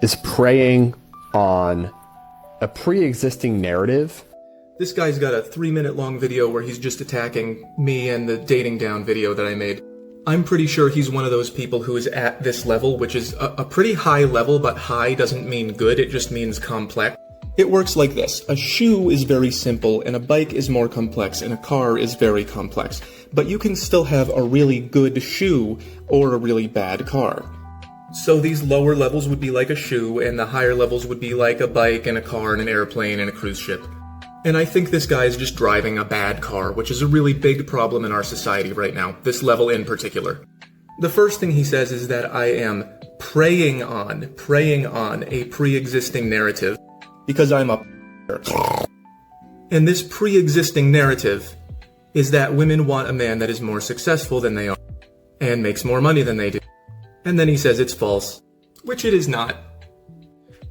is preying on a pre-existing narrative. This guy's got a 3-minute long video where he's just attacking me and the dating down video that I made. I'm pretty sure he's one of those people who is at this level, which is a pretty high level, but high doesn't mean good, it just means complex. It works like this. A shoe is very simple, and a bike is more complex, and a car is very complex. But you can still have a really good shoe or a really bad car. So these lower levels would be like a shoe, and the higher levels would be like a bike and a car and an airplane and a cruise ship. And I think this guy is just driving a bad car, which is a really big problem in our society right now, this level in particular. The first thing he says is that I am preying on a pre-existing narrative because I'm a and this pre-existing narrative is that women want a man that is more successful than they are and makes more money than they do. And then he says it's false, which it is not.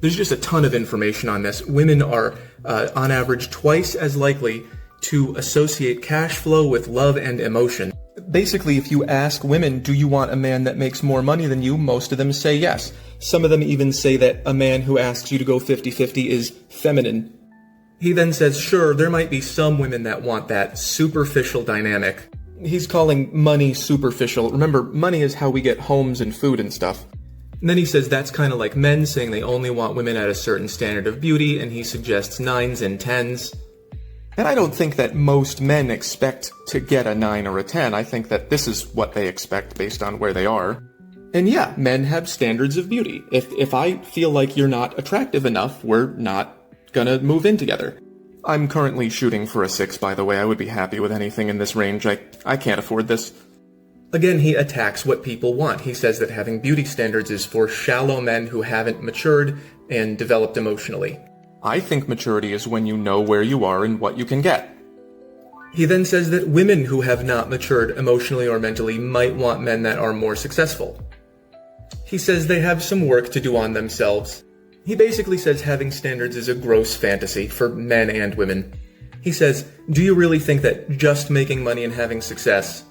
There's just a ton of information on this. Women are, on average, twice as likely to associate cash flow with love and emotion. Basically, if you ask women, do you want a man that makes more money than you, most of them say yes. Some of them even say that a man who asks you to go 50-50 is feminine. He then says, sure, there might be some women that want that superficial dynamic. He's calling money superficial. Remember, money is how we get homes and food and stuff. And then he says that's kind of like men saying they only want women at a certain standard of beauty, and he suggests 9s and 10s. And I don't think that most men expect to get a 9 or a 10. I think that this is what they expect based on where they are. And yeah, men have standards of beauty. If I feel like you're not attractive enough, we're not gonna move in together. I'm currently shooting for a 6, by the way. I would be happy with anything in this range. I can't afford this. Again, he attacks what people want. He says that having beauty standards is for shallow men who haven't matured and developed emotionally. I think maturity is when you know where you are and what you can get. He then says that women who have not matured emotionally or mentally might want men that are more successful. He says they have some work to do on themselves. He basically says having standards is a gross fantasy for men and women. He says, do you really think that just making money and having success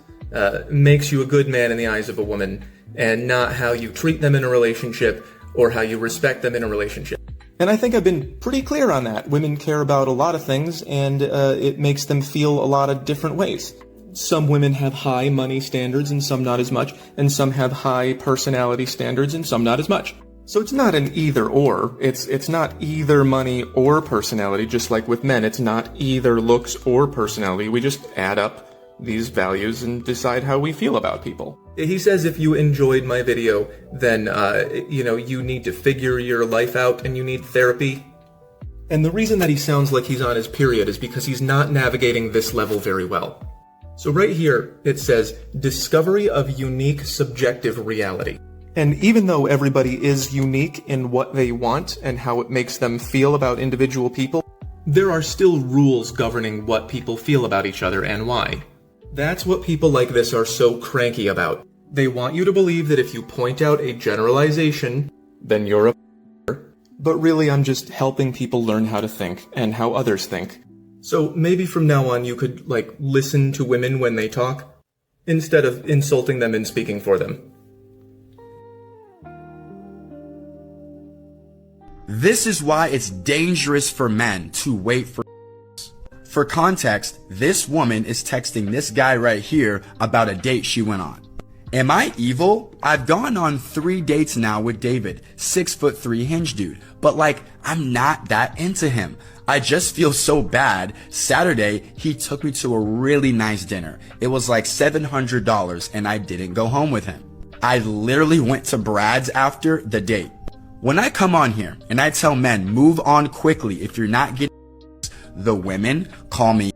makes you a good man in the eyes of a woman, and not how you treat them in a relationship or how you respect them in a relationship? And I think I've been pretty clear on that. Women care about a lot of things, and it makes them feel a lot of different ways. Some women have high money standards and some not as much, and some have high personality standards and some not as much. So it's not an either or. It's not either money or personality, just like with men. It's not either looks or personality. We just add up these values and decide how we feel about people. He says if you enjoyed my video, then, you need to figure your life out and you need therapy. And the reason that he sounds like he's on his period is because he's not navigating this level very well. So right here, it says, discovery of unique subjective reality. And even though everybody is unique in what they want and how it makes them feel about individual people, there are still rules governing what people feel about each other and why. That's what people like this are so cranky about. They want you to believe that if you point out a generalization, then you're a but really I'm just helping people learn how to think and how others think. So maybe from now on you could, listen to women when they talk, instead of insulting them and speaking for them. This is why it's dangerous for men to wait for. For context, this woman is texting this guy right here about a date she went on. Am I evil? I've gone on 3 dates now with David, 6'3" hinge dude, but I'm not that into him. I just feel so bad. Saturday, he took me to a really nice dinner. It was like $700 and I didn't go home with him. I literally went to Brad's after the date. When I come on here and I tell men, move on quickly if you're not getting, the women call me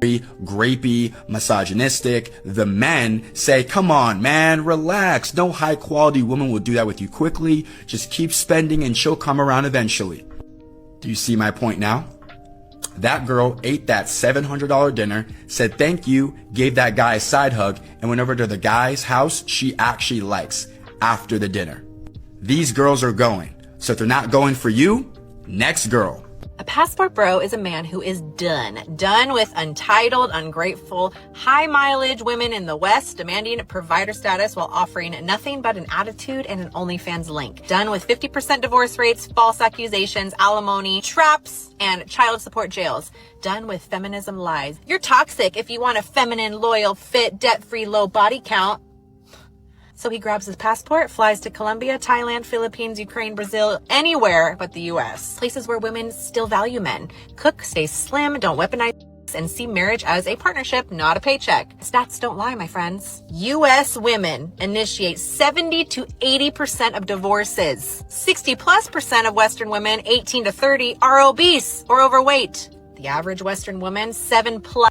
grapey, misogynistic. The men say, come on, man, relax. No high quality woman will do that with you quickly. Just keep spending and she'll come around eventually. Do you see my point now? That girl ate that $700 dinner, said thank you, gave that guy a side hug, and went over to the guy's house she actually likes after the dinner. These girls are going. So if they're not going for you, next girl. A passport bro is a man who is done with entitled, ungrateful, high-mileage women in the West demanding provider status while offering nothing but an attitude and an OnlyFans link. Done with 50% divorce rates, false accusations, alimony, traps, and child support jails. Done with feminism lies. You're toxic if you want a feminine, loyal, fit, debt-free, low body count. So he grabs his passport, flies to Colombia, Thailand, Philippines, Ukraine, Brazil, anywhere but the US. Places where women still value men. Cook, stay slim, don't weaponize, and see marriage as a partnership, not a paycheck. Stats don't lie, my friends. US women initiate 70 to 80% of divorces. 60+% of Western women, 18 to 30, are obese or overweight. The average Western woman, 7+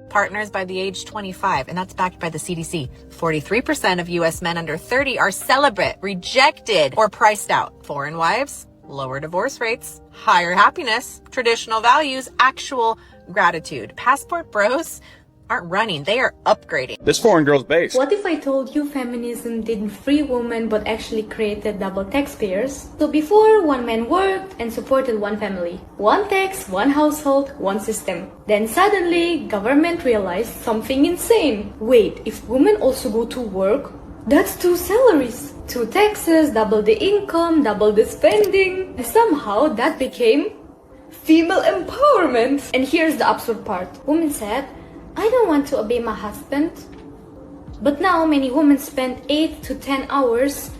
partners by the age 25, and that's backed by the CDC. 43% of US men under 30 are celibate, rejected, or priced out. Foreign wives, lower divorce rates, higher happiness, traditional values, actual gratitude. Passport bros aren't running, they are upgrading. This foreign girl's base. What if I told you feminism didn't free women but actually created double taxpayers? So before, one man worked and supported one family. One tax, one household, one system. Then suddenly, government realized something insane. Wait, if women also go to work, that's 2 salaries. 2 taxes, double the income, double the spending. And somehow that became female empowerment. And here's the absurd part. Women said, I don't want to obey my husband. But now many women spend 8 to 10 hours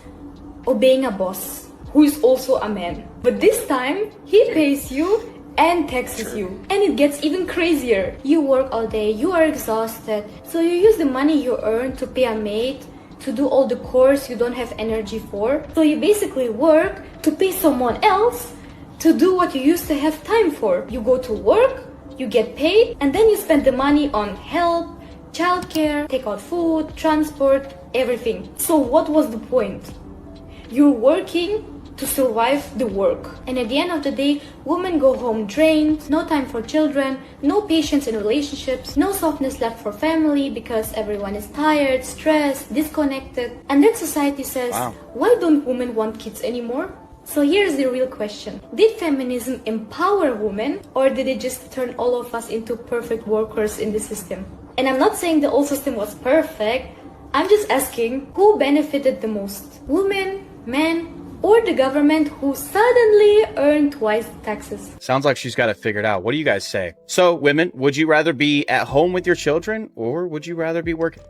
obeying a boss who is also a man. But this time, he pays you and taxes you. And it gets even crazier. You work all day, you are exhausted, so you use the money you earn to pay a maid, to do all the chores you don't have energy for. So you basically work to pay someone else to do what you used to have time for. You go to work, you get paid, and then you spend the money on help, childcare, take out food, transport, everything. So what was the point? You're working to survive the work. And at the end of the day, women go home drained, no time for children, no patience in relationships, no softness left for family because everyone is tired, stressed, disconnected. And then society says, why don't women want kids anymore? So here's the real question. Did feminism empower women, or did it just turn all of us into perfect workers in the system? And I'm not saying the old system was perfect. I'm just asking, who benefited the most? Women, men, or the government who suddenly earned twice the taxes? Sounds like she's got it figured out. What do you guys say? So, women, would you rather be at home with your children, or would you rather be working?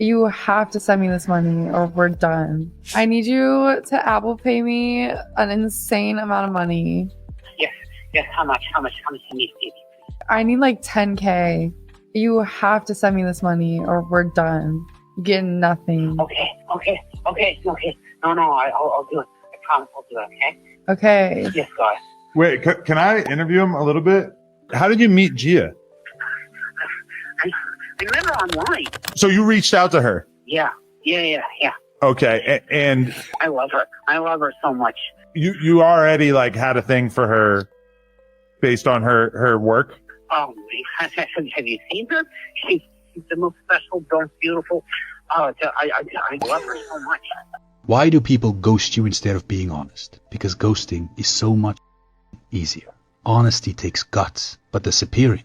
You have to send me this money or we're done. I need you to Apple Pay me an insane amount of money. Yes, how much you need? I need like 10K. You have to send me this money or we're done. You get nothing. Okay. No, I'll do it. I promise I'll do it, okay? Okay. Yes, God. Wait, can I interview him a little bit? How did you meet Gia? I met her online. So you reached out to her? Yeah. Okay, and I love her so much. you already like had a thing for her based on her work? Oh, have you seen her? She's the most special, most beautiful. Oh, I love her so much. Why do people ghost you instead of being honest? Because ghosting is so much easier. Honesty takes guts, but disappearing,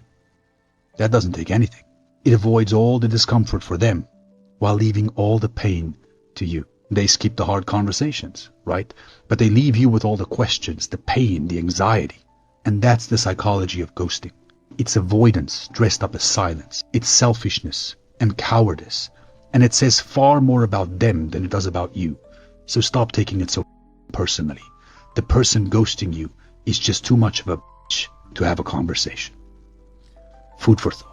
that doesn't take anything. It avoids all the discomfort for them while leaving all the pain to you. They skip the hard conversations, right? But they leave you with all the questions, the pain, the anxiety. And that's the psychology of ghosting. It's avoidance dressed up as silence. It's selfishness and cowardice. And it says far more about them than it does about you. So stop taking it so personally. The person ghosting you is just too much of a bitch to have a conversation. Food for thought.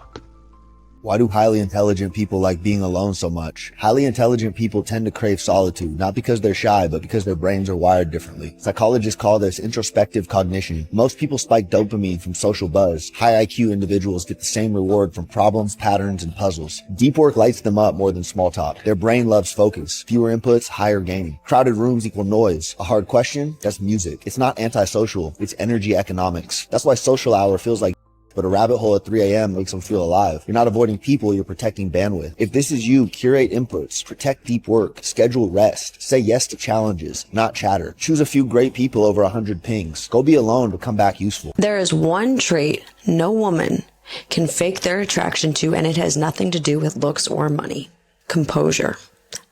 Why do highly intelligent people like being alone so much? Highly intelligent people tend to crave solitude, not because they're shy, but because their brains are wired differently. Psychologists call this introspective cognition. Most people spike dopamine from social buzz. High IQ individuals get the same reward from problems, patterns, and puzzles. Deep work lights them up more than small talk. Their brain loves focus. Fewer inputs, higher gain. Crowded rooms equal noise. A hard question? That's music. It's not antisocial. It's energy economics. That's why social hour feels like but a rabbit hole at 3 a.m. makes them feel alive. You're not avoiding people, you're protecting bandwidth. If this is you, curate inputs, protect deep work, schedule rest, say yes to challenges, not chatter. Choose a few great people over 100 pings. Go be alone, but come back useful. There is one trait no woman can fake their attraction to, and it has nothing to do with looks or money. Composure.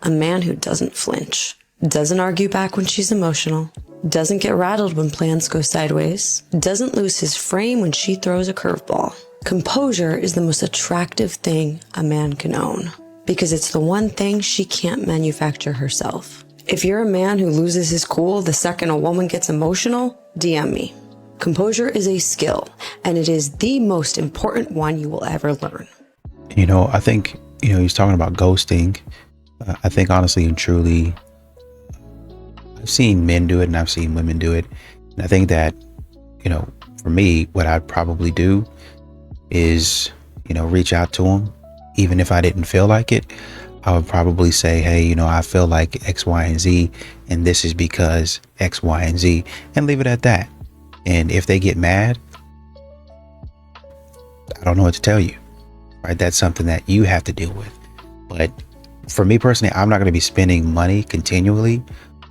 A man who doesn't flinch, doesn't argue back when she's emotional, doesn't get rattled when plans go sideways, doesn't lose his frame when she throws a curveball. Composure is the most attractive thing a man can own, because it's the one thing she can't manufacture herself. If you're a man who loses his cool the second a woman gets emotional, DM me. Composure is a skill, and it is the most important one you will ever learn. You know, I think, he's talking about ghosting. I think honestly and truly, I've seen men do it and I've seen women do it. And I think that, for me, what I'd probably do is, reach out to them. Even if I didn't feel like it, I would probably say, hey, I feel like X, Y, and Z, and this is because X, Y, and Z, and leave it at that. And if they get mad, I don't know what to tell you, right? That's something that you have to deal with. But for me personally, I'm not going to be spending money continually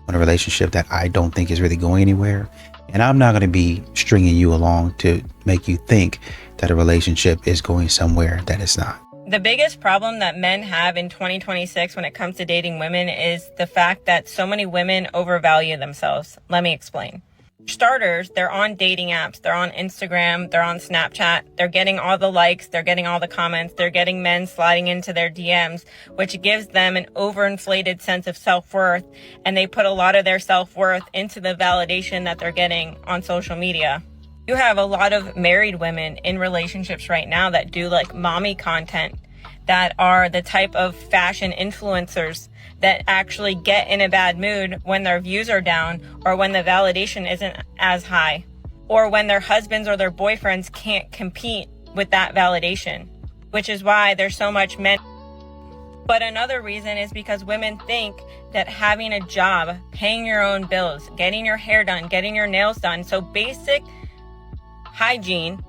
on a relationship that I don't think is really going anywhere. And I'm not going to be stringing you along to make you think that a relationship is going somewhere that it's not. The biggest problem that men have in 2026 when it comes to dating women is the fact that so many women overvalue themselves. Let me explain. For starters, they're on dating apps, they're on Instagram, they're on Snapchat, they're getting all the likes, they're getting all the comments, they're getting men sliding into their DMs, which gives them an overinflated sense of self-worth, and they put a lot of their self-worth into the validation that they're getting on social media. You have a lot of married women in relationships right now that do like mommy content, that are the type of fashion influencers that actually get in a bad mood when their views are down, or when the validation isn't as high, or when their husbands or their boyfriends can't compete with that validation, which is why there's so much men. But another reason is because women think that having a job, paying your own bills, getting your hair done, getting your nails done, so basic hygiene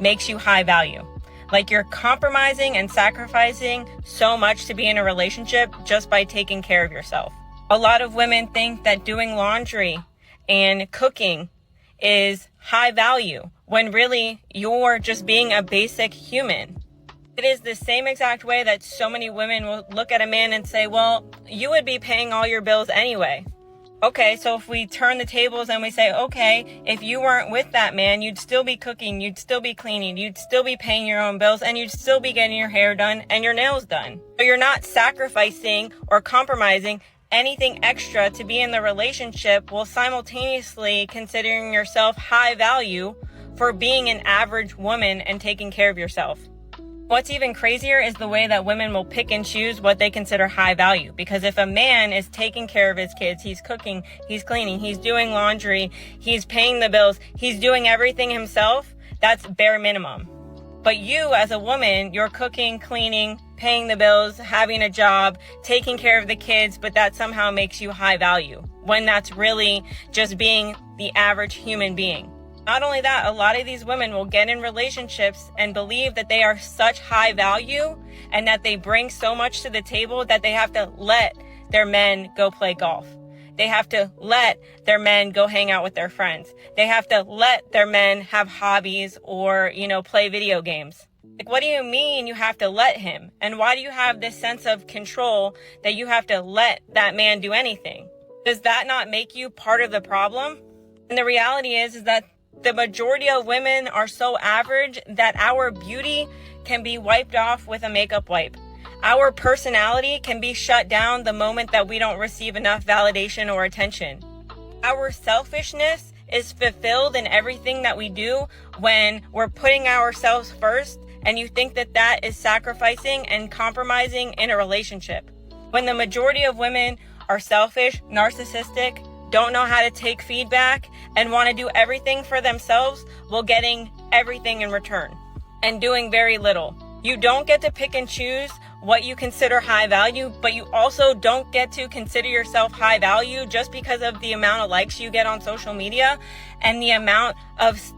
makes you high value. Like you're compromising and sacrificing so much to be in a relationship just by taking care of yourself. A lot of women think that doing laundry and cooking is high value, when really you're just being a basic human. It is the same exact way that so many women will look at a man and say, well, you would be paying all your bills anyway. Okay, so if we turn the tables and we say, okay, if you weren't with that man, you'd still be cooking, you'd still be cleaning, you'd still be paying your own bills, and you'd still be getting your hair done and your nails done. So you're not sacrificing or compromising anything extra to be in the relationship, while simultaneously considering yourself high value for being an average woman and taking care of yourself. What's even crazier is the way that women will pick and choose what they consider high value. Because if a man is taking care of his kids, he's cooking, he's cleaning, he's doing laundry, he's paying the bills, he's doing everything himself, that's bare minimum. But you as a woman, you're cooking, cleaning, paying the bills, having a job, taking care of the kids, but that somehow makes you high value, when that's really just being the average human being. Not only that, a lot of these women will get in relationships and believe that they are such high value and that they bring so much to the table that they have to let their men go play golf. They have to let their men go hang out with their friends. They have to let their men have hobbies or, play video games. Like, what do you mean you have to let him? And why do you have this sense of control that you have to let that man do anything? Does that not make you part of the problem? And the reality is that the majority of women are so average that our beauty can be wiped off with a makeup wipe. Our personality can be shut down the moment that we don't receive enough validation or attention. Our selfishness is fulfilled in everything that we do when we're putting ourselves first, and you think that that is sacrificing and compromising in a relationship. When the majority of women are selfish, narcissistic, don't know how to take feedback, and want to do everything for themselves while getting everything in return and doing very little. You don't get to pick and choose what you consider high value, but you also don't get to consider yourself high value just because of the amount of likes you get on social media and the amount of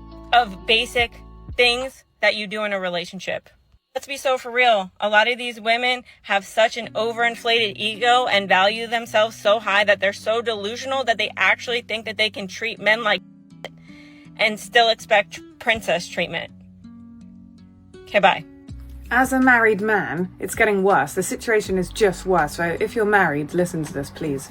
basic things that you do in a relationship. Let's be so for real. A lot of these women have such an overinflated ego and value themselves so high that they're so delusional that they actually think that they can treat men like and still expect princess treatment. Okay, bye. As a married man, it's getting worse. The situation is just worse. So if you're married, listen to this, please.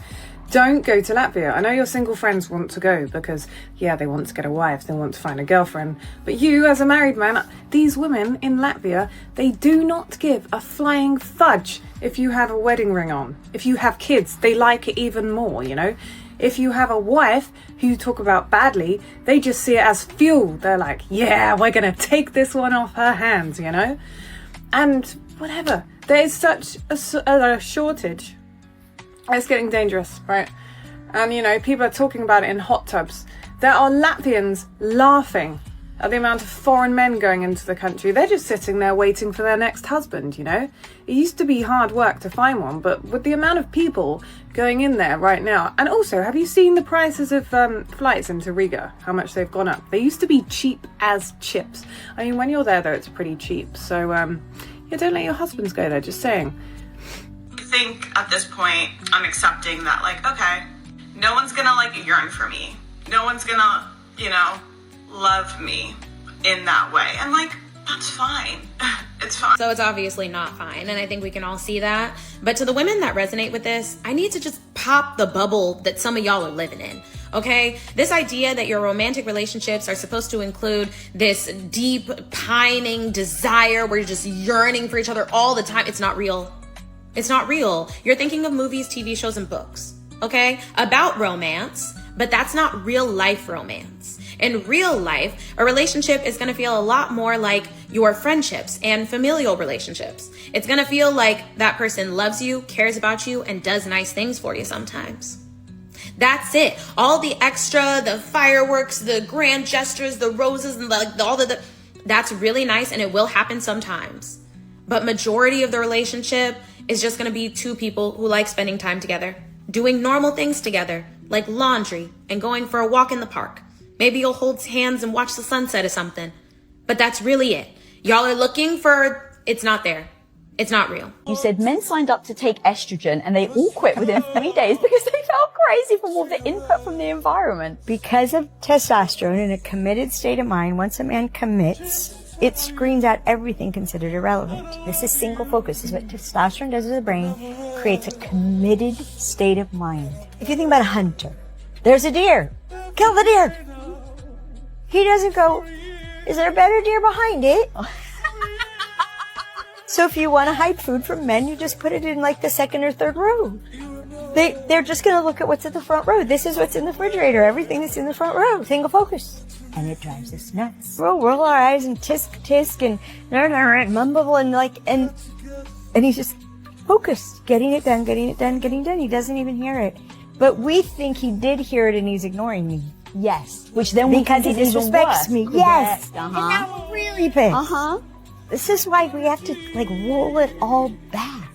Don't go to Latvia. I know your single friends want to go because, yeah, they want to get a wife, they want to find a girlfriend. But you, as a married man, these women in Latvia, they do not give a flying fudge if you have a wedding ring on. If you have kids, they like it even more, you know? If you have a wife who you talk about badly, they just see it as fuel. They're like, yeah, we're going to take this one off her hands, you know? And whatever. There is such a shortage. It's getting dangerous, right? And, you know, people are talking about it in hot tubs. There are Latvians laughing at the amount of foreign men going into the country. They're just sitting there waiting for their next husband, you know? It used to be hard work to find one, but with the amount of people going in there right now, and also, have you seen the prices of flights into Riga? How much they've gone up? They used to be cheap as chips. I mean, when you're there, though, it's pretty cheap. So, yeah, don't let your husbands go there, just saying. I think at this point, I'm accepting that, like, okay, no one's gonna, like, yearn for me. No one's gonna, you know, love me in that way. And, like, that's fine. It's fine. So it's obviously not fine, and I think we can all see that. But to the women that resonate with this, I need to just pop the bubble that some of y'all are living in. Okay? This idea that your romantic relationships are supposed to include this deep, pining desire where you're just yearning for each other all the time, it's not real. It's not real. You're thinking of movies, TV shows, and books, okay? About romance, but that's not real life romance. In real life, a relationship is gonna feel a lot more like your friendships and familial relationships. It's gonna feel like that person loves you, cares about you, and does nice things for you sometimes. That's it. All the extra, the fireworks, the grand gestures, the roses, and that's really nice, and it will happen sometimes. But majority of the relationship is just gonna be two people who like spending time together, doing normal things together, like laundry and going for a walk in the park. Maybe you'll hold hands and watch the sunset or something. But that's really it. Y'all are looking for, it's not there. It's not real. You said men signed up to take estrogen and they all quit within 3 days because they felt crazy from all the input from the environment. Because of testosterone in a committed state of mind, once a man commits, it screens out everything considered irrelevant. This is single focus. This is what testosterone does to the brain. Creates a committed state of mind. If you think about a hunter, there's a deer. Kill the deer. He doesn't go, is there a better deer behind it? So if you want to hide food from men, you just put it in like the second or third row. They're just going to look at what's at the front row. This is what's in the refrigerator. Everything that's in the front row. Single focus. And it drives us nuts. We'll roll our eyes and tisk and mumble and he's just focused. Getting it done. He doesn't even hear it. But we think he did hear it and he's ignoring me. Yes. Which then because he disrespects me. Yes. And now we're really pissed. This is why we have to roll it all back.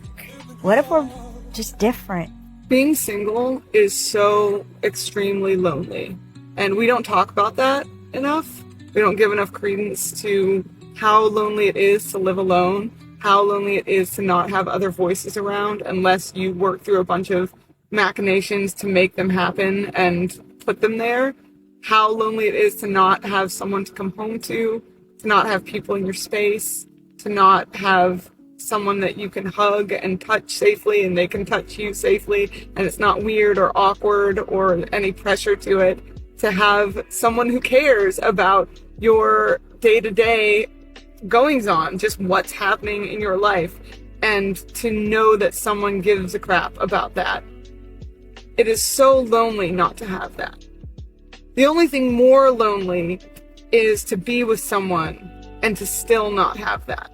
What if we're just different? Being single is so extremely lonely. And we don't talk about that enough. We don't give enough credence to how lonely it is to live alone, how lonely it is to not have other voices around unless you work through a bunch of machinations to make them happen and put them there, how lonely it is to not have someone to come home to not have people in your space, to not have someone that you can hug and touch safely and they can touch you safely and it's not weird or awkward or any pressure to it, to have someone who cares about your day-to-day goings-on, just what's happening in your life, and to know that someone gives a crap about that. It is so lonely not to have that. The only thing more lonely is to be with someone and to still not have that,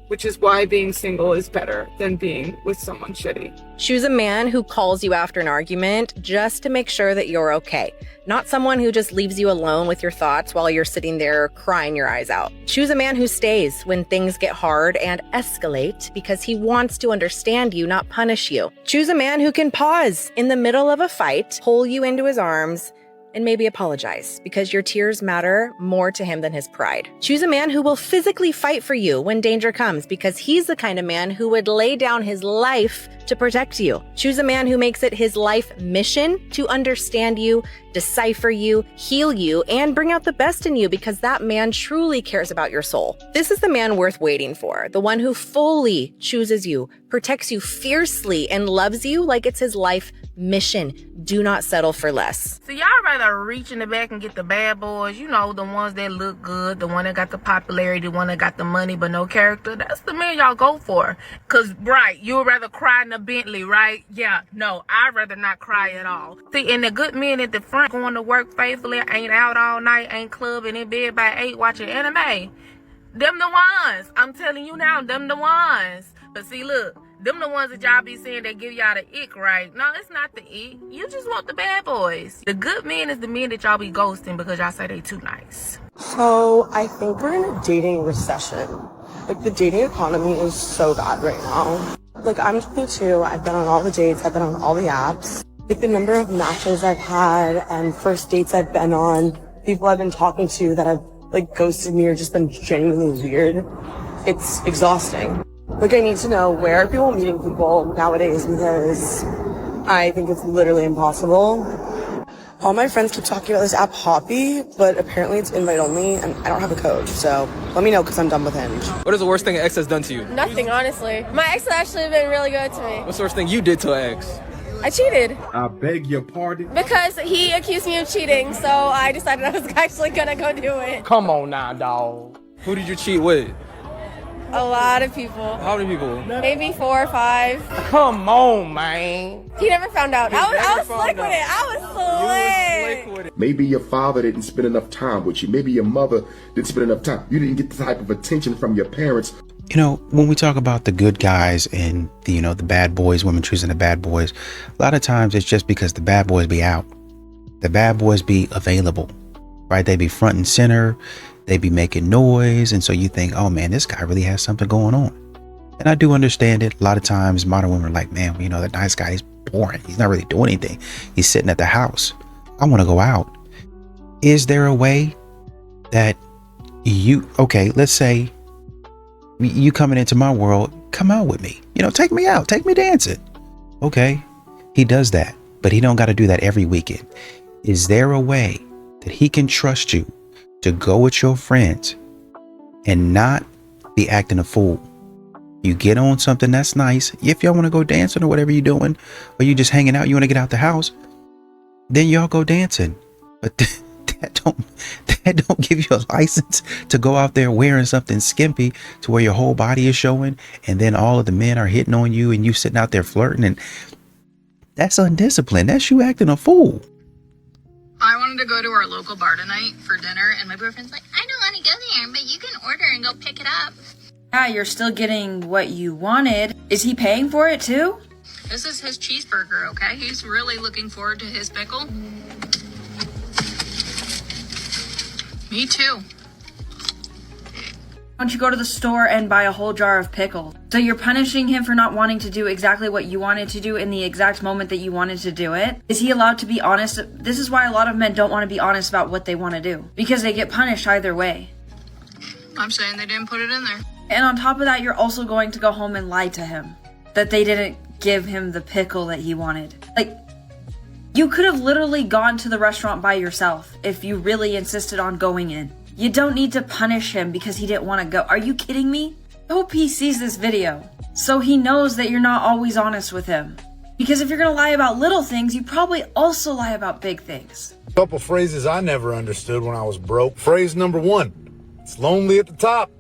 which is why being single is better than being with someone shitty. Choose a man who calls you after an argument just to make sure that you're okay, not someone who just leaves you alone with your thoughts while you're sitting there crying your eyes out. Choose a man who stays when things get hard and escalate because he wants to understand you, not punish you. Choose a man who can pause in the middle of a fight, pull you into his arms, and maybe apologize, because your tears matter more to him than his pride. Choose a man who will physically fight for you when danger comes, because he's the kind of man who would lay down his life to protect you. Choose a man who makes it his life mission to understand you, decipher you, heal you, and bring out the best in you, because that man truly cares about your soul. This is the man worth waiting for, the one who fully chooses you, protects you fiercely, and loves you like it's his life mission. Do not settle for less. So y'all rather reach in the back and get the bad boys, you know, the ones that look good, the one that got the popularity, the one that got the money but no character. That's the man y'all go for. Cause right, you would rather cry in a Bentley, right? Yeah, no, I'd rather not cry at all. See, and the good men at the front going to work faithfully, ain't out all night, ain't clubbing in bed by 8 watching anime. Them the ones. I'm telling you now, them the ones. But see, look, them the ones that y'all be saying that give y'all the ick, right? No, it's not the ick. You just want the bad boys. The good men is the men that y'all be ghosting because y'all say they too nice. So I think we're in a dating recession. Like, the dating economy is so bad right now. Like, I'm 22, I've been on all the dates, I've been on all the apps. Like, the number of matches I've had and first dates I've been on, people I've been talking to that have, like, ghosted me or just been genuinely weird, it's exhausting. Like, I need to know, where are people meeting people nowadays, because I think it's literally impossible. All my friends keep talking about this app Hoppy, but apparently it's invite only, and I don't have a code, so let me know because I'm done with Hinge. What is the worst thing an ex has done to you? Nothing, honestly. My ex has actually been really good to me. What's the worst thing you did to an ex? I cheated. I beg your pardon? Because he accused me of cheating, so I decided I was actually gonna go do it. Come on now, dog. Who did you cheat with? A lot of people. How many people? Maybe 4 or 5. Come on, man. He never found out. I was slick with it. I was slick. Maybe your father didn't spend enough time with you. Maybe your mother didn't spend enough time. You didn't get the type of attention from your parents. You know, when we talk about the good guys and the, you know, the bad boys, women choosing the bad boys, a lot of times it's just because the bad boys be out. The bad boys be available, right? They be front and center. They be making noise. And so you think, oh man, this guy really has something going on. And I do understand it. A lot of times modern women are like, man, you know, that nice guy, he's boring. He's not really doing anything. He's sitting at the house. I want to go out. Is there a way that okay, let's say you coming into my world, come out with me, you know, take me out, take me dancing. Okay. He does that, but he don't got to do that every weekend. Is there a way that he can trust you to go with your friends and not be acting a fool? You get on something that's nice. If y'all want to go dancing or whatever you're doing, or you just hanging out, you want to get out the house, then y'all go dancing. But that don't give you a license to go out there wearing something skimpy to where your whole body is showing, and then all of the men are hitting on you and you sitting out there flirting, and that's undisciplined. That's you acting a fool. I wanted to go to our local bar tonight for dinner, and my boyfriend's like, I don't want to go there, but you can order and go pick it up. Yeah, you're still getting what you wanted. Is he paying for it too? This is his cheeseburger, okay? He's really looking forward to his pickle. Me too. Why don't you go to the store and buy a whole jar of pickle? So you're punishing him for not wanting to do exactly what you wanted to do in the exact moment that you wanted to do it? Is he allowed to be honest? This is why a lot of men don't want to be honest about what they want to do, because they get punished either way. I'm saying they didn't put it in there. And on top of that, you're also going to go home and lie to him that they didn't give him the pickle that he wanted. Like, you could have literally gone to the restaurant by yourself if you really insisted on going in. You don't need to punish him because he didn't want to go. Are you kidding me? I hope he sees this video so he knows that you're not always honest with him. Because if you're going to lie about little things, you probably also lie about big things. Couple phrases I never understood when I was broke. Phrase number 1, it's lonely at the top.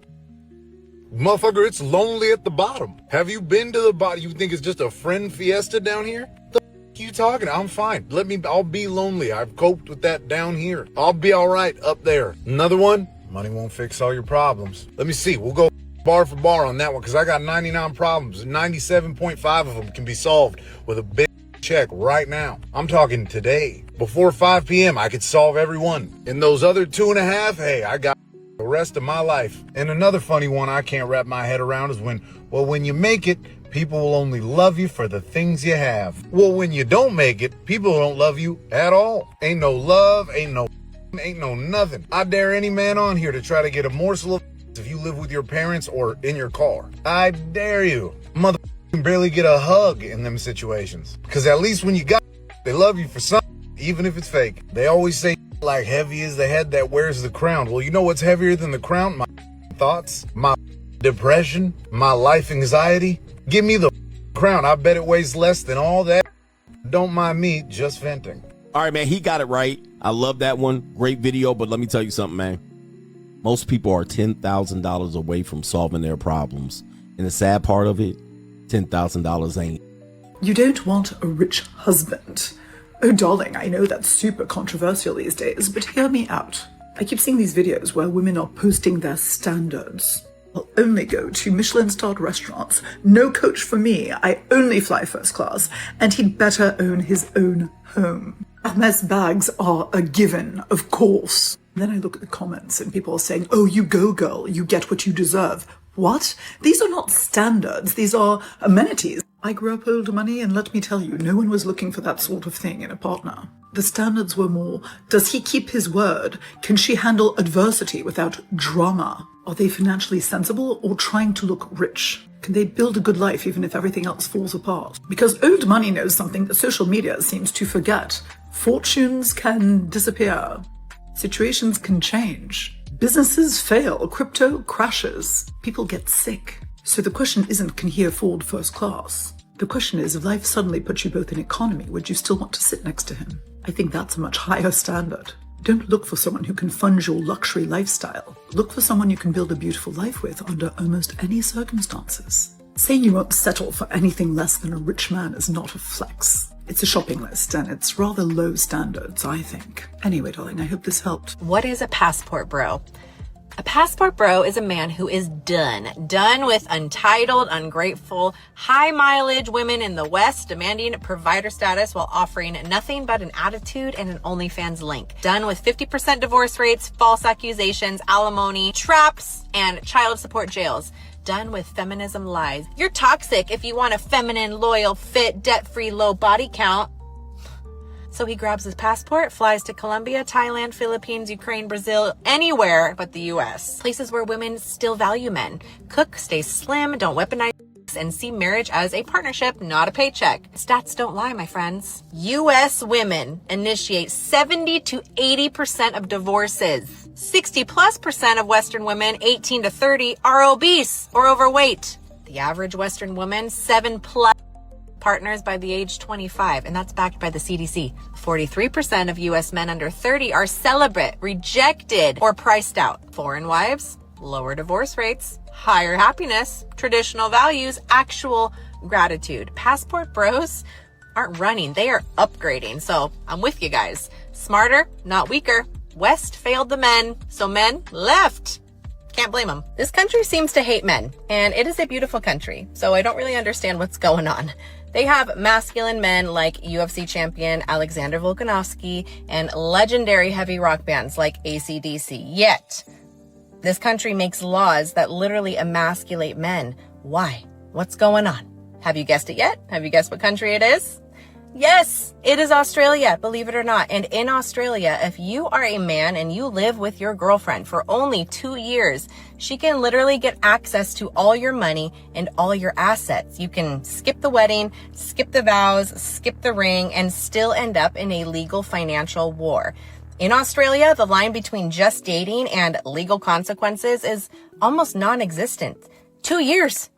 Motherfucker, it's lonely at the bottom. Have you been to the bottom? You think it's just a friend fiesta down here? The f you talking? I'm fine. I'll be lonely. I've coped with that down here. I'll be all right up there. Another one, money won't fix all your problems. Let me see. We'll go bar for bar on that one, because I got 99 problems and 97.5 of them can be solved with a big check right now. I'm talking today. Before 5 p.m., I could solve every one. And those other 2.5, hey, I got the rest of my life. And another funny one I can't wrap my head around is when you make it, People will only love you for the things you have. Well, when you don't make it, people don't love you at all. Ain't no love, ain't no nothing. I dare any man on here to try to get a morsel of if you live with your parents or in your car. I dare you. Mother can barely get a hug in them situations. Because at least when you got they love you for something, even if it's fake. They always say like heavy is the head that wears the crown. Well, you know what's heavier than the crown? My thoughts, my depression, my life anxiety. Give me the crown. I bet it weighs less than all that. Don't mind me just venting. All right, man, he got it right. I love that one. Great video, but let me tell you something, man. Most people are $10,000 away from solving their problems. And the sad part of it, $10,000 ain't. You don't want a rich husband. Oh, darling, I know that's super controversial these days, but hear me out. I keep seeing these videos where women are posting their standards. I'll only go to Michelin-starred restaurants. No coach for me. I only fly first class. And he'd better own his own home. Hermes bags are a given, of course. Then I look at the comments and people are saying, oh, you go, girl. You get what you deserve. What? These are not standards. These are amenities. I grew up older money, and let me tell you, no one was looking for that sort of thing in a partner. The standards were more, does he keep his word? Can she handle adversity without drama? Are they financially sensible or trying to look rich? Can they build a good life even if everything else falls apart? Because old money knows something that social media seems to forget. Fortunes can disappear. Situations can change. Businesses fail. Crypto crashes. People get sick. So the question isn't, can he afford first class? The question is, if life suddenly put you both in economy, would you still want to sit next to him? I think that's a much higher standard. Don't look for someone who can fund your luxury lifestyle. Look for someone you can build a beautiful life with under almost any circumstances. Saying you won't settle for anything less than a rich man is not a flex. It's a shopping list, and it's rather low standards, I think. Anyway, darling, I hope this helped. What is a passport bro? A passport bro is a man who is done with entitled, ungrateful, high mileage women in the West demanding provider status while offering nothing but an attitude and an OnlyFans link. Done with 50% divorce rates, false accusations, alimony, traps, and child support jails. Done with feminism lies. You're toxic if you want a feminine, loyal, fit, debt-free, low body count. So he grabs his passport, flies to Colombia, Thailand, Philippines, Ukraine, Brazil, anywhere but the US. Places where women still value men. Cook, stay slim, don't weaponize, and see marriage as a partnership, not a paycheck. Stats don't lie, my friends. US women initiate 70 to 80% of divorces. 60+% of Western women, 18 to 30, are obese or overweight. The average Western woman, 7+ partners by the age 25, and that's backed by the CDC. 43% of US men under 30 are celibate, rejected, or priced out. Foreign wives, lower divorce rates, higher happiness, traditional values, actual gratitude. Passport bros aren't running, they are upgrading. So I'm with you guys. Smarter, not weaker. West failed the men, so men left. Can't blame them. This country seems to hate men, and it is a beautiful country, so I don't really understand what's going on. They have masculine men like UFC champion Alexander Volkanovski and legendary heavy rock bands like AC/DC. Yet, this country makes laws that literally emasculate men. Why? What's going on? Have you guessed it yet? Have you guessed what country it is? Yes, it is Australia, believe it or not. And in Australia, if you are a man and you live with your girlfriend for only 2 years, she can literally get access to all your money and all your assets. You can skip the wedding, skip the vows, skip the ring, and still end up in a legal financial war. In Australia, the line between just dating and legal consequences is almost non-existent. 2 years.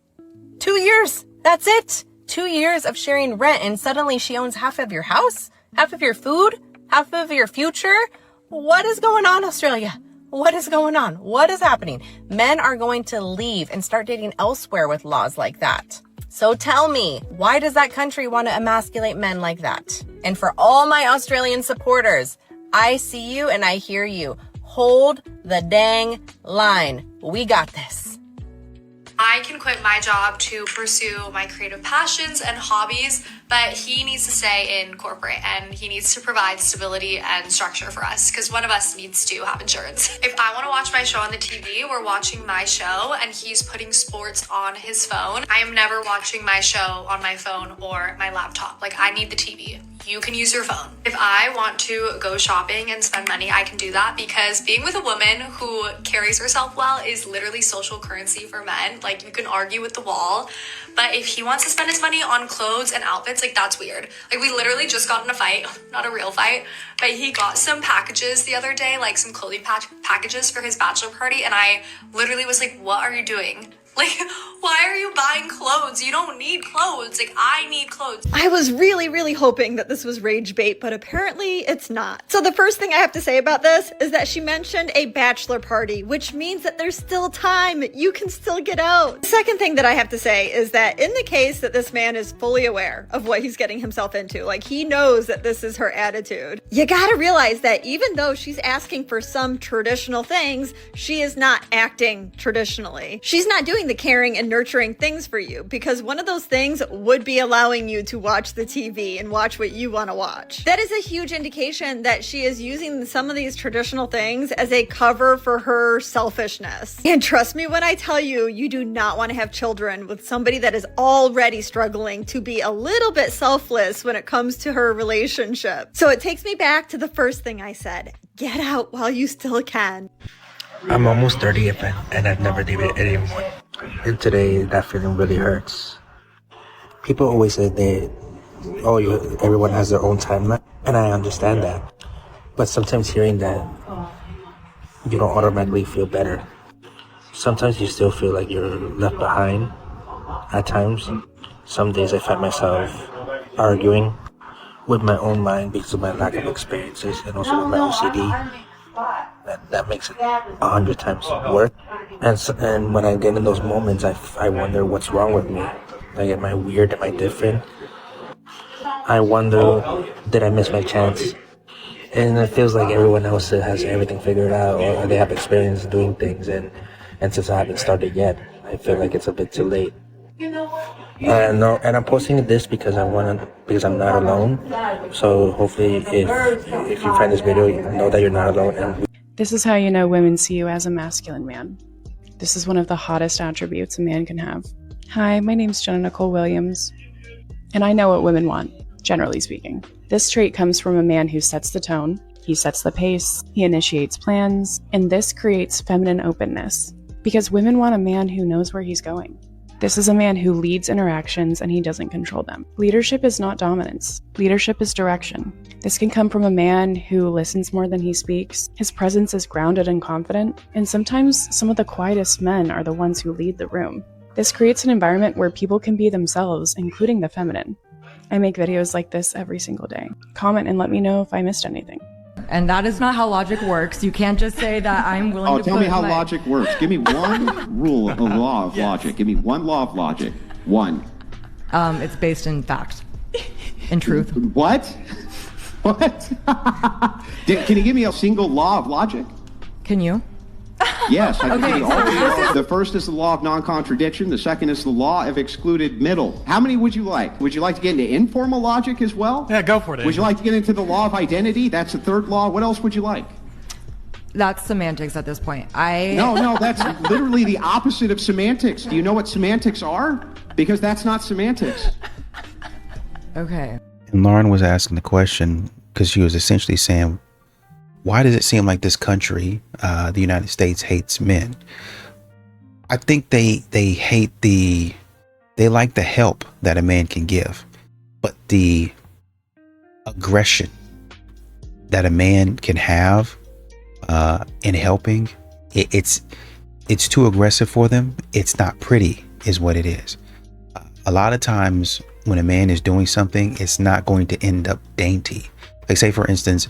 2 years. That's it. 2 years of sharing rent, and suddenly she owns half of your house, half of your food, half of your future. What is going on, Australia? What is going on? What is happening? Men are going to leave and start dating elsewhere with laws like that. So tell me, why does that country want to emasculate men like that? And for all my Australian supporters, I see you and I hear you. Hold the dang line. We got this. I can quit my job to pursue my creative passions and hobbies, but he needs to stay in corporate and he needs to provide stability and structure for us because one of us needs to have insurance. If I want to watch my show on the TV, we're watching my show and he's putting sports on his phone. I am never watching my show on my phone or my laptop. Like, I need the TV. You can use your phone. If I want to go shopping and spend money, I can do that because being with a woman who carries herself well is literally social currency for men. Like, you can argue with the wall, but if he wants to spend his money on clothes and outfits, like, that's weird. Like, we literally just got in a fight, not a real fight, but he got some packages the other day, like some clothing packages for his bachelor party, and I literally was like, what are you doing? Like, why are you buying clothes? You don't need clothes. Like, I need clothes. I was really hoping that this was rage bait, but apparently it's not. So the first thing I have to say about this is that she mentioned a bachelor party, which means that there's still time. You can still get out. The second thing that I have to say is that in the case that this man is fully aware of what he's getting himself into, like, he knows that this is her attitude, you gotta realize that even though she's asking for some traditional things, she is not acting traditionally. She's not doing the caring and nurturing things for you because one of those things would be allowing you to watch the TV and watch what you want to watch. That is a huge indication that she is using some of these traditional things as a cover for her selfishness. And trust me when I tell you, you do not want to have children with somebody that is already struggling to be a little bit selfless when it comes to her relationship. So it takes me back to the first thing I said. Get out while you still can. I'm almost 30 and I've never dated anyone. And today that feeling really hurts. People always say everyone has their own timeline, and I understand that. But sometimes hearing that, you don't automatically feel better. Sometimes you still feel like you're left behind. At times, some days I find myself arguing with my own mind because of my lack of experiences and also with my OCD. That makes it 100 times worse. And when I get in those moments, I wonder what's wrong with me. Like, am I weird? Am I different? I wonder, did I miss my chance? And it feels like everyone else has everything figured out, or they have experience doing things. And since I haven't started yet, I feel like it's a bit too late. And I'm posting this because because I'm not alone. So hopefully, if you find this video, you know that you're not alone. And this is how you know women see you as a masculine man. This is one of the hottest attributes a man can have. Hi, my name's Jenna Nicole Williams, and I know what women want, generally speaking. This trait comes from a man who sets the tone, he sets the pace, he initiates plans, and this creates feminine openness, because women want a man who knows where he's going. This is a man who leads interactions and he doesn't control them. Leadership is not dominance. Leadership is direction. This can come from a man who listens more than he speaks. His presence is grounded and confident, and sometimes some of the quietest men are the ones who lead the room. This creates an environment where people can be themselves, including the feminine. I make videos like this every single day. Comment and let me know if I missed anything. And that is not how logic works. You can't just say that I'm willing to tell me how logic works. Give me one rule of law of logic. Give me one law of logic. One. It's based in fact. In truth. What? What? Can you give me a single law of logic? Can you? Yes. I can Okay, give you all the laws. The first is the law of non-contradiction. The second is the law of excluded middle. How many would you like? Would you like to get into informal logic as well? Yeah, go for it. Would you like to get into the law of identity? That's the third law. What else would you like? That's semantics at this point. No, that's literally the opposite of semantics. Do you know what semantics are? Because that's not semantics. Okay. And Lauren was asking the question because she was essentially saying, why does it seem like this country, the United States, hates men? I think they like the help that a man can give, but the aggression that a man can have in helping, it's too aggressive for them. It's not pretty, is what it is. A lot of times when a man is doing something, it's not going to end up dainty. Like, say for instance,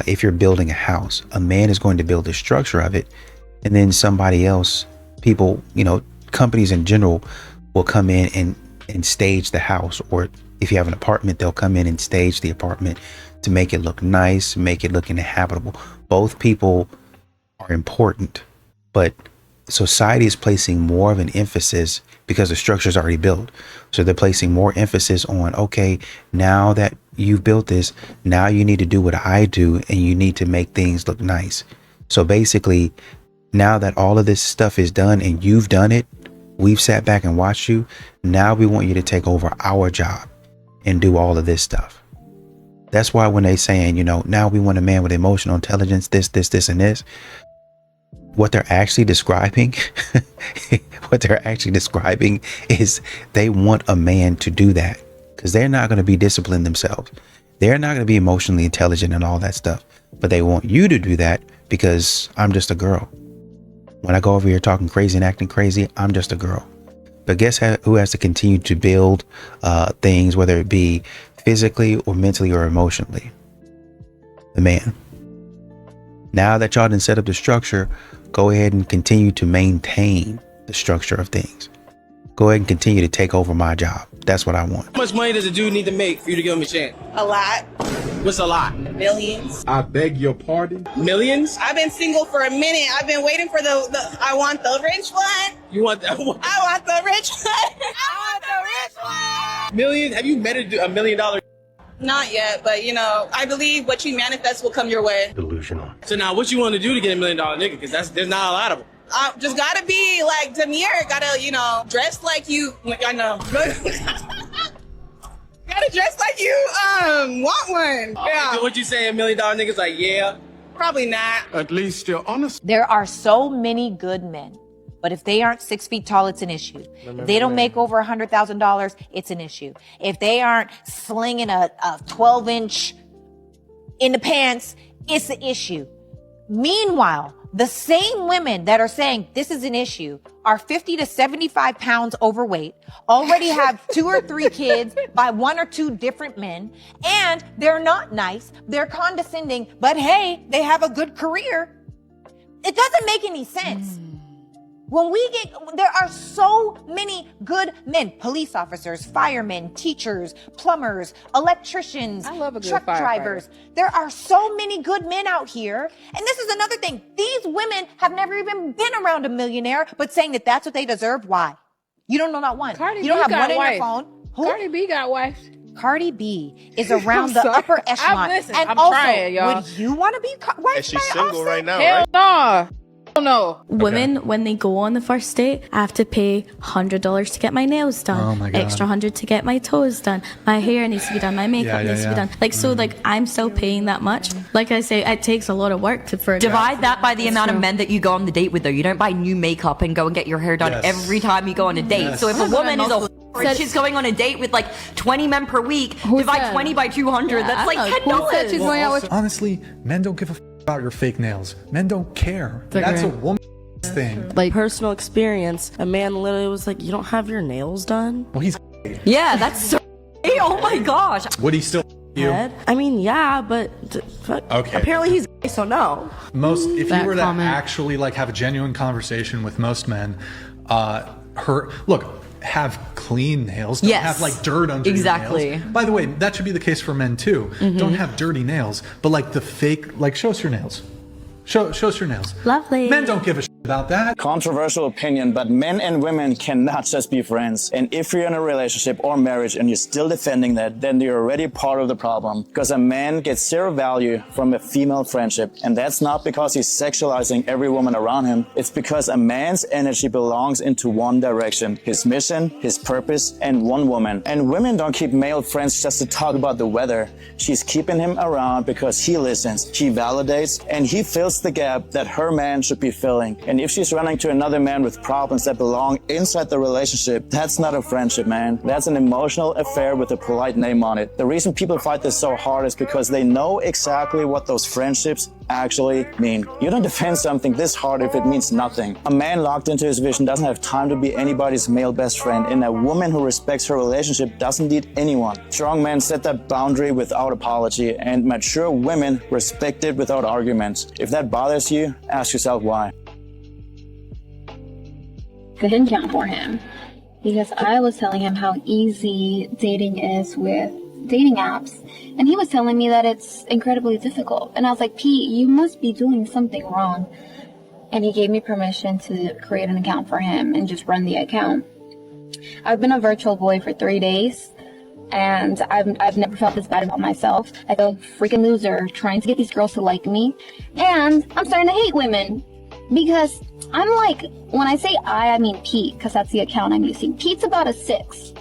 if you're building a house, a man is going to build the structure of it, and then somebody else, people, companies in general will come in and stage the house. Or if you have an apartment, they'll come in and stage the apartment to make it look nice, make it look inhabitable. Both people are important, but society is placing more of an emphasis because the structure is already built. So they're placing more emphasis on, okay, now that you've built this, now you need to do what I do and you need to make things look nice. So basically, now that all of this stuff is done and you've done it, we've sat back and watched you. Now we want you to take over our job and do all of this stuff. That's why when they saying, you know, now we want a man with emotional intelligence, this, and this, what they're actually describing, is they want a man to do that because they're not going to be disciplined themselves. They're not going to be emotionally intelligent and all that stuff, but they want you to do that because I'm just a girl. When I go over here talking crazy and acting crazy, I'm just a girl. But guess who has to continue to build things, whether it be physically or mentally or emotionally? The man. Now that y'all done set up the structure, go ahead and continue to maintain the structure of things. Go ahead and continue to take over my job. That's what I want. How much money does a dude need to make for you to give him a chance? A lot. What's a lot? Millions. I beg your pardon? Millions? I've been single for a minute. I've been waiting for the I want the rich one. You want that one? I want the rich one. I want the rich one. Million? Have you met a $1 million? Not yet, but you know, I believe what you manifest will come your way. Delusional. So now what you want to do to get $1 million nigga? Because there's not a lot of them. Just gotta be like demure, gotta, you know, dress like you, I know. Gotta dress like you want one. Yeah. What you say, $1 million niggas like, yeah? Probably not. At least you're honest. There are so many good men, but if they aren't 6 feet tall, it's an issue. If they don't make over $100,000, it's an issue. If they aren't slinging a 12-inch in the pants, it's the issue. Meanwhile, the same women that are saying this is an issue are 50 to 75 pounds overweight, already have 2 or 3 kids by 1 or 2 different men, and they're not nice, they're condescending, but hey, they have a good career. It doesn't make any sense. There are so many good men, police officers, firemen, teachers, plumbers, electricians, truck drivers. There are so many good men out here. And this is another thing. These women have never even been around a millionaire, but saying that that's what they deserve. Why? You don't know not one. Cardi you don't B have got one wife. in your phone. Who? Cardi B got wife. Cardi B is around the upper echelon. I'm also, trying, y'all. would you want to be wife And she's by single Offset? right now, Hell right? no. No. Women, when they go on the first date, I have to pay $100 to get my nails done. Oh my God. Extra $100 to get my toes done. My hair needs to be done. My makeup needs to be done. Like, so like I'm still paying that much. Like I say, it takes a lot of work to divide that by the amount of men that you go on the date with, though. You don't buy new makeup and go and get your hair done every time you go on a date. So if a woman is she's going on a date with like 20 men per week, divide 20 by 200, that's like $10. Honestly, men don't give a about your fake nails. Men don't care. That's a woman thing. Like personal experience, a man literally was like, "You don't have your nails done?" Well, he's yeah, that's so. Oh my gosh. Would he still you? I mean, yeah, but okay. Apparently he's gay, so no. If you were to actually like have a genuine conversation with most men, have clean nails. Don't have like dirt under your nails. By the way, that should be the case for men too. Don't have dirty nails, but like the fake, like show us your nails. Show us your nails. Lovely. Men don't give a shit about that. Controversial opinion, but men and women cannot just be friends. And if you're in a relationship or marriage and you're still defending that, then you're already part of the problem. Because a man gets zero value from a female friendship. And that's not because he's sexualizing every woman around him. It's because a man's energy belongs into one direction. His mission, his purpose, and one woman. And women don't keep male friends just to talk about the weather. She's keeping him around because he listens, he validates, and he fills the gap that her man should be filling. And if she's running to another man with problems that belong inside the relationship, that's not a friendship, man. That's an emotional affair with a polite name on it. The reason people fight this so hard is because they know exactly what those friendships actually mean. You don't defend something this hard if it means nothing. A man locked into his vision doesn't have time to be anybody's male best friend, and a woman who respects her relationship doesn't need anyone. Strong men set that boundary without apology, and mature women respect it without arguments. If that bothers you, ask yourself why. I didn't count for him because I was telling him how easy dating is with dating apps, and he was telling me that it's incredibly difficult. And I was like, Pete, you must be doing something wrong. and he gave me permission to create an account for him and just run the account. I've been a virtual boy for 3 days, and I've never felt this bad about myself. I feel like a freaking loser trying to get these girls to like me, and I'm starting to hate women because I'm like, when I say I mean Pete, because that's the account I'm using. Pete's about a 6,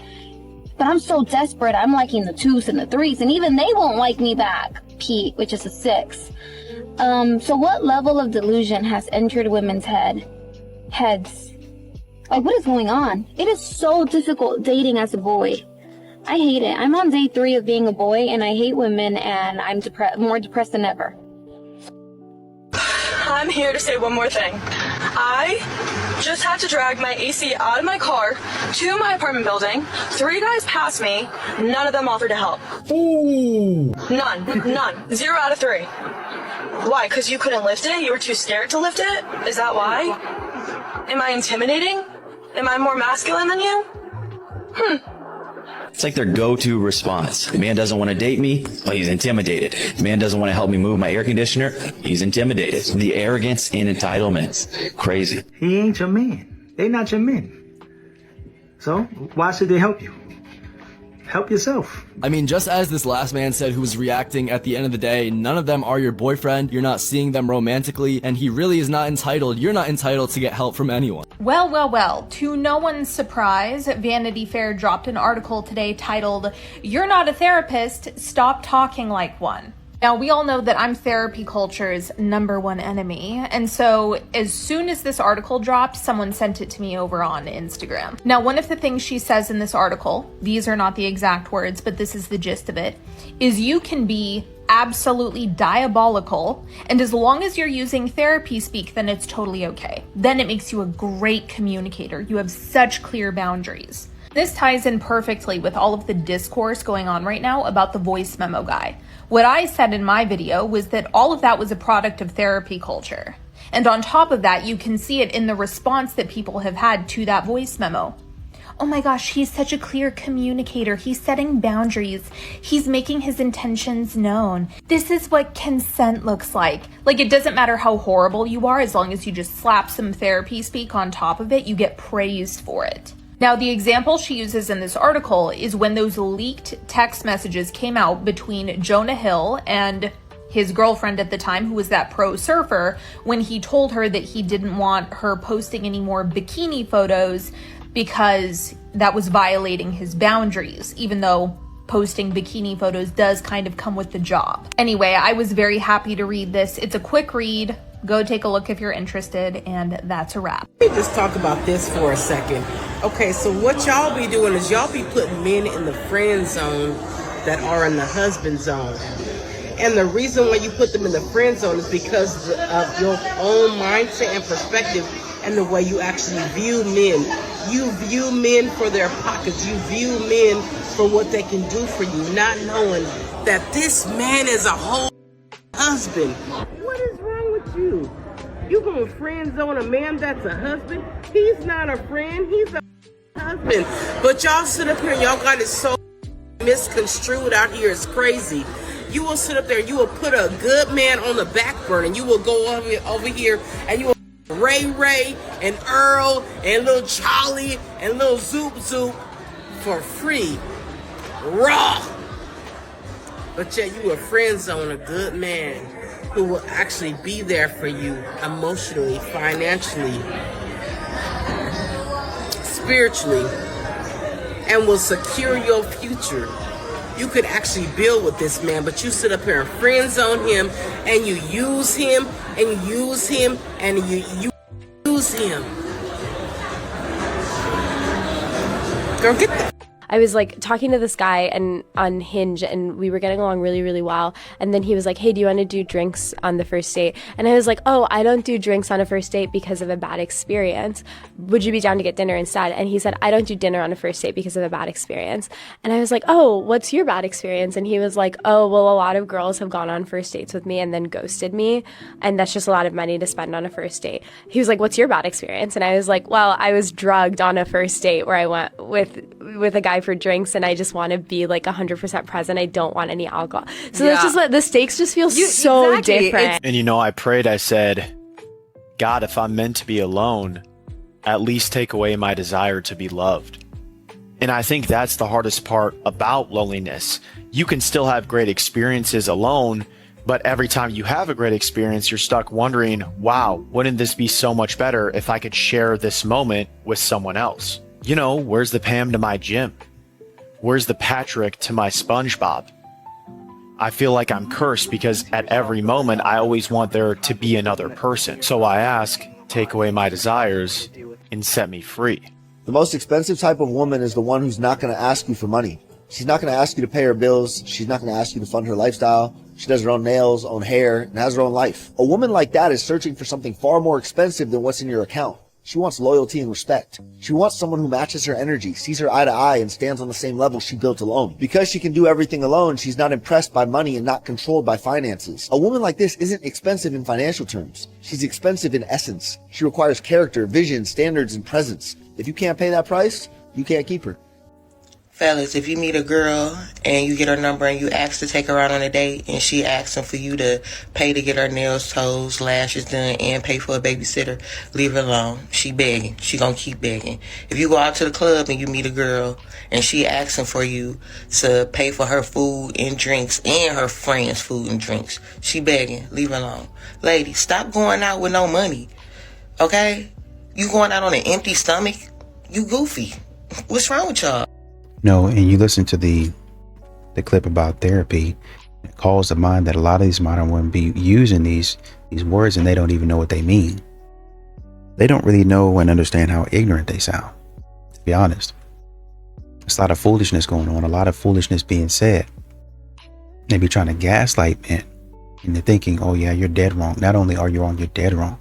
but I'm so desperate. I'm liking the 2s and the 3s, and even they won't like me back. Pete, which is a 6. So what level of delusion has entered women's heads? Like, what is going on? It is so difficult dating as a boy. I hate it. I'm on day 3 of being a boy, and I hate women, and I'm more depressed than ever. I'm here to say one more thing. I just had to drag my AC out of my car to my apartment building. 3 guys passed me. None of them offered to help. Ooh. None. 0 out of 3. Why? Because you couldn't lift it? You were too scared to lift it? Is that why? Am I intimidating? Am I more masculine than you? It's like their go-to response. Man doesn't want to date me, well, he's intimidated. Man doesn't want to help me move my air conditioner, he's intimidated. The arrogance and entitlement, crazy. He ain't your man. They not your men. So why should they help you? Help yourself. I mean, just as this last man said who was reacting, at the end of the day, none of them are your boyfriend, you're not seeing them romantically, and he really is not entitled, you're not entitled to get help from anyone. Well, to no one's surprise, Vanity Fair dropped an article today titled, "You're Not a Therapist, Stop Talking Like One." Now, we all know that I'm therapy culture's #1 enemy, and so as soon as this article dropped, someone sent it to me over on Instagram. Now, one of the things she says in this article, these are not the exact words, but this is the gist of it, is you can be absolutely diabolical, and as long as you're using therapy speak, then it's totally okay. Then it makes you a great communicator. You have such clear boundaries. This ties in perfectly with all of the discourse going on right now about the voice memo guy. What I said in my video was that all of that was a product of therapy culture. And on top of that, you can see it in the response that people have had to that voice memo. Oh my gosh, he's such a clear communicator. He's setting boundaries. He's making his intentions known. This is what consent looks like. Like, it doesn't matter how horrible you are, as long as you just slap some therapy speak on top of it, you get praised for it. Now, the example she uses in this article is when those leaked text messages came out between Jonah Hill and his girlfriend at the time, who was that pro surfer, when he told her that he didn't want her posting any more bikini photos because that was violating his boundaries, even though posting bikini photos does kind of come with the job. Anyway, I was very happy to read this. It's a quick read. Go take a look if you're interested, and that's a wrap. Let me just talk about this for a second. Okay, so what y'all be doing is y'all be putting men in the friend zone that are in the husband zone. And the reason why you put them in the friend zone is because of your own mindset and perspective and the way you actually view men. You view men for their pockets. You view men for what they can do for you, not knowing that this man is a whole husband. What is wrong with you? You gonna friend zone a man that's a husband? He's not a friend, he's a husband. But y'all sit up here and y'all got it so misconstrued out here, it's crazy. You will sit up there and you will put a good man on the back burner, and you will go over here and you will Ray and Earl and little Charlie and little Zoop for free. Raw. But yet you will friend zone a good man who will actually be there for you emotionally, financially, spiritually, and will secure your future. You could actually build with this man, but you sit up here and friend zone him, and you use him, and you use him, and you use him. Girl, get the... I was like talking to this guy and on Hinge, and we were getting along really, really well. And then he was like, "Hey, do you want to do drinks on the first date?" And I was like, "Oh, I don't do drinks on a first date because of a bad experience. Would you be down to get dinner instead?" And he said, "I don't do dinner on a first date because of a bad experience." And I was like, "Oh, what's your bad experience?" And he was like, "Oh, well, a lot of girls have gone on first dates with me and then ghosted me, and that's just a lot of money to spend on a first date." He was like, "What's your bad experience?" And I was like, "Well, I was drugged on a first date where I went with a guy for drinks, and I just want to be like 100% present. I don't want any alcohol." So that's just what the stakes just feel so different. And I prayed, I said, God, if I'm meant to be alone, at least take away my desire to be loved. And I think that's the hardest part about loneliness. You can still have great experiences alone, but every time you have a great experience, you're stuck wondering, wow, wouldn't this be so much better if I could share this moment with someone else? You know, where's the Pam to my Jim? Where's the Patrick to my SpongeBob? I feel like I'm cursed because at every moment I always want there to be another person. So I ask, take away my desires and set me free. The most expensive type of woman is the one who's not going to ask you for money. She's not going to ask you to pay her bills. She's not going to ask you to fund her lifestyle. She does her own nails, own hair, and has her own life. A woman like that is searching for something far more expensive than what's in your account. She wants loyalty and respect. She wants someone who matches her energy, sees her eye to eye, and stands on the same level she built alone. Because she can do everything alone, she's not impressed by money and not controlled by finances. A woman like this isn't expensive in financial terms. She's expensive in essence. She requires character, vision, standards, and presence. If you can't pay that price, you can't keep her. Fellas, if you meet a girl and you get her number and you ask to take her out on a date and she asking for you to pay to get her nails, toes, lashes done and pay for a babysitter, leave her alone. She begging. She gonna keep begging. If you go out to the club and you meet a girl and she asking for you to pay for her food and drinks and her friends' food and drinks, she begging. Leave her alone. Lady, stop going out with no money. Okay? You going out on an empty stomach? You goofy. What's wrong with y'all? No, and you listen to the clip about therapy, it calls to mind that a lot of these modern women be using these words and they don't even know what they mean. They don't really know and understand how ignorant they sound, to be honest. There's a lot of foolishness going on, a lot of foolishness being said. They be trying to gaslight men, and they're thinking, oh yeah, you're dead wrong. Not only are you wrong, you're dead wrong,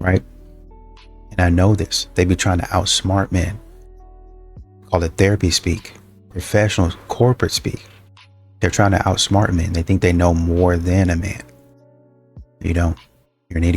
right? And I know this. They be trying to outsmart men. Call it therapy speak, professional corporate speak. They're trying to outsmart men. They think they know more than a man. You don't. You're an idiot.